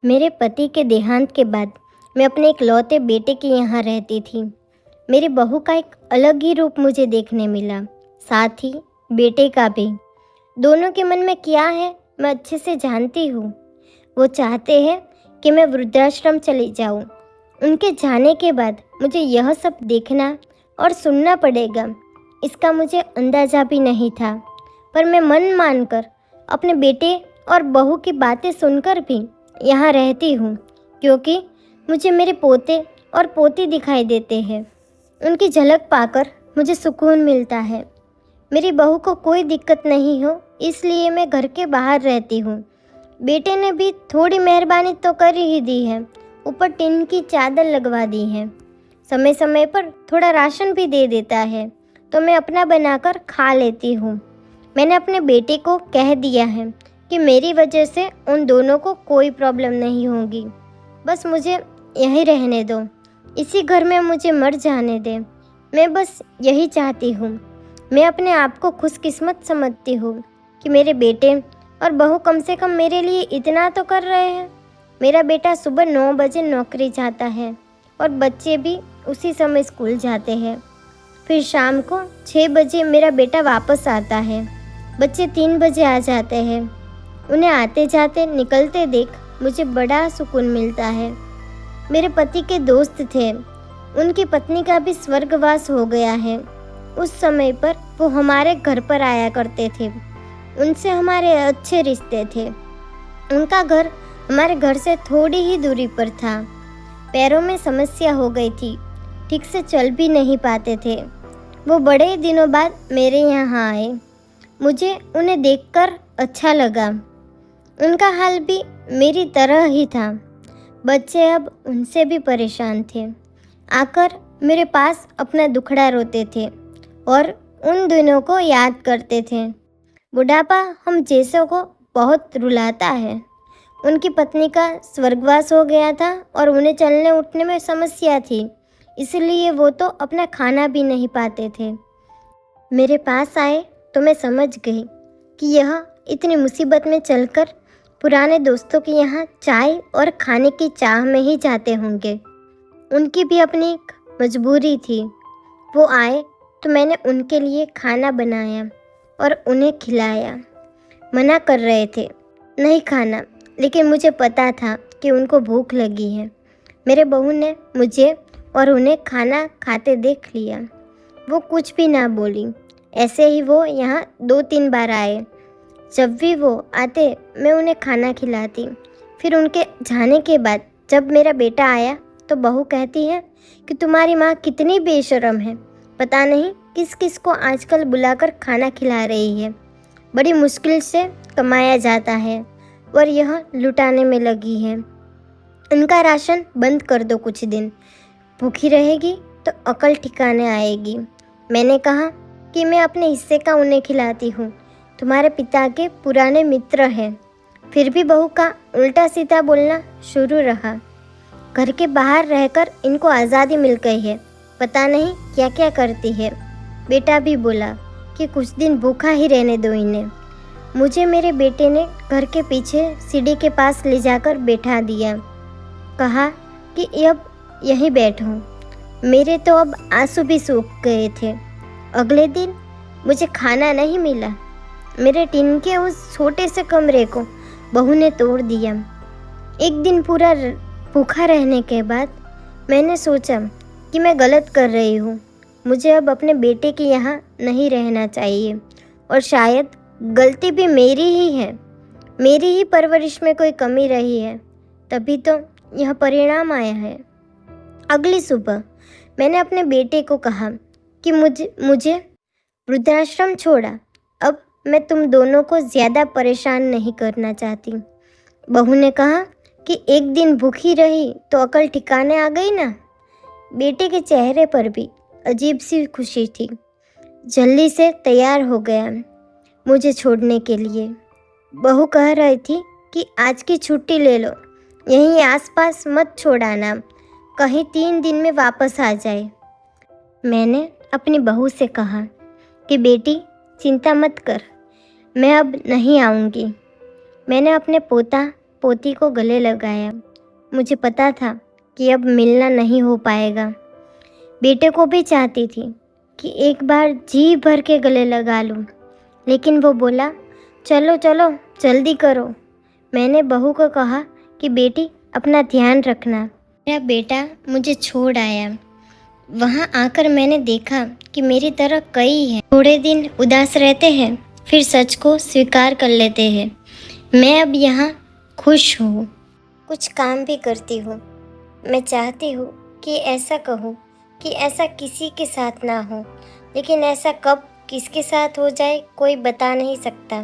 मेरे पति के देहांत के बाद मैं अपने इकलौते बेटे के यहाँ रहती थी। मेरी बहू का एक अलग ही रूप मुझे देखने मिला, साथ ही बेटे का भी। दोनों के मन में क्या है मैं अच्छे से जानती हूँ। वो चाहते हैं कि मैं वृद्धाश्रम चली जाऊँ। उनके जाने के बाद मुझे यह सब देखना और सुनना पड़ेगा, इसका मुझे अंदाज़ा भी नहीं था। पर मैं मन मानकर अपने बेटे और बहू की बातें सुनकर भी यहाँ रहती हूँ, क्योंकि मुझे मेरे पोते और पोती दिखाई देते हैं। उनकी झलक पाकर मुझे सुकून मिलता है। मेरी बहू को कोई दिक्कत नहीं हो, इसलिए मैं घर के बाहर रहती हूँ। बेटे ने भी थोड़ी मेहरबानी तो कर ही दी है, ऊपर टिन की चादर लगवा दी है। समय समय पर थोड़ा राशन भी दे देता है, तो मैं अपना बनाकर खा लेती हूँ। मैंने अपने बेटे को कह दिया है कि मेरी वजह से उन दोनों को कोई प्रॉब्लम नहीं होगी। बस मुझे यहीं रहने दो, इसी घर में मुझे मर जाने दे। मैं बस यही चाहती हूँ। मैं अपने आप को खुशकिस्मत समझती हूँ कि मेरे बेटे और बहू कम से कम मेरे लिए इतना तो कर रहे हैं। मेरा बेटा सुबह 9 बजे नौकरी जाता है और बच्चे भी उसी समय स्कूल जाते हैं। फिर शाम को 6 बजे मेरा बेटा वापस आता है। बच्चे 3 बजे आ जाते हैं। उन्हें आते जाते निकलते देख मुझे बड़ा सुकून मिलता है। मेरे पति के दोस्त थे, उनकी पत्नी का भी स्वर्गवास हो गया है। उस समय पर वो हमारे घर पर आया करते थे। उनसे हमारे अच्छे रिश्ते थे। उनका घर हमारे घर से थोड़ी ही दूरी पर था। पैरों में समस्या हो गई थी, ठीक से चल भी नहीं पाते थे। वो बड़े दिनों बाद मेरे यहाँ आए। मुझे उन्हें देखकर अच्छा लगा। उनका हाल भी मेरी तरह ही था। बच्चे अब उनसे भी परेशान थे। आकर मेरे पास अपना दुखड़ा रोते थे और उन दिनों को याद करते थे। बुढ़ापा हम जैसों को बहुत रुलाता है। उनकी पत्नी का स्वर्गवास हो गया था और उन्हें चलने उठने में समस्या थी, इसलिए वो तो अपना खाना भी नहीं पाते थे। मेरे पास आए तो मैं समझ गई कि यह इतनी मुसीबत में चलकर पुराने दोस्तों के यहाँ चाय और खाने की चाह में ही जाते होंगे। उनकी भी अपनी एक मजबूरी थी। वो आए तो मैंने उनके लिए खाना बनाया और उन्हें खिलाया। मना कर रहे थे नहीं खाना, लेकिन मुझे पता था कि उनको भूख लगी है। मेरे बहू ने मुझे और उन्हें खाना खाते देख लिया। वो कुछ भी ना बोली। ऐसे ही वो यहाँ 2-3 बार आए। जब भी वो आते मैं उन्हें खाना खिलाती। फिर उनके जाने के बाद जब मेरा बेटा आया तो बहू कहती है कि तुम्हारी माँ कितनी बेशर्म है, पता नहीं किस किस को आजकल बुलाकर खाना खिला रही है। बड़ी मुश्किल से कमाया जाता है और यह लुटाने में लगी है। उनका राशन बंद कर दो कुछ दिन, भूखी रहेगी तो अकल ठिकाने आएगी। मैंने कहा कि मैं अपने हिस्से का उन्हें खिलाती हूँ, तुम्हारे पिता के पुराने मित्र हैं। फिर भी बहू का उल्टा सीधा बोलना शुरू रहा। घर के बाहर रहकर इनको आज़ादी मिल गई है, पता नहीं क्या क्या करती है। बेटा भी बोला कि कुछ दिन भूखा ही रहने दो इन्हें। मुझे मेरे बेटे ने घर के पीछे सीढ़ी के पास ले जाकर बैठा दिया। कहा कि अब यहीं बैठो। मेरे तो अब आंसू भी सूख गए थे। अगले दिन मुझे खाना नहीं मिला। मेरे टिन के उस छोटे से कमरे को बहू ने तोड़ दिया। एक दिन पूरा भूखा रहने के बाद मैंने सोचा कि मैं गलत कर रही हूँ। मुझे अब अपने बेटे के यहाँ नहीं रहना चाहिए और शायद गलती भी मेरी ही है। मेरी ही परवरिश में कोई कमी रही है, तभी तो यह परिणाम आया है। अगली सुबह मैंने अपने बेटे को कहा कि मुझे वृद्धाश्रम छोड़ा। अब मैं तुम दोनों को ज़्यादा परेशान नहीं करना चाहती। बहू ने कहा कि एक दिन भूखी रही तो अकल ठिकाने आ गई ना। बेटे के चेहरे पर भी अजीब सी खुशी थी। जल्दी से तैयार हो गया मुझे छोड़ने के लिए। बहू कह रही थी कि आज की छुट्टी ले लो, यहीं आसपास मत छोड़ाना, कहीं 3 दिन में वापस आ जाए। मैंने अपनी बहू से कहा कि बेटी चिंता मत कर, मैं अब नहीं आऊँगी। मैंने अपने पोता पोती को गले लगाया। मुझे पता था कि अब मिलना नहीं हो पाएगा। बेटे को भी चाहती थी कि एक बार जी भर के गले लगा लूं, लेकिन वो बोला, चलो चलो जल्दी करो। मैंने बहू को कहा कि बेटी अपना ध्यान रखना। मेरा बेटा मुझे छोड़ आया। वहाँ आकर मैंने देखा कि मेरी तरह कई हैं। थोड़े दिन उदास रहते हैं, फिर सच को स्वीकार कर लेते हैं। मैं अब यहाँ खुश हूँ, कुछ काम भी करती हूँ। मैं चाहती हूँ कि ऐसा कहूँ कि ऐसा किसी के साथ ना हो, लेकिन ऐसा कब किसके साथ हो जाए कोई बता नहीं सकता।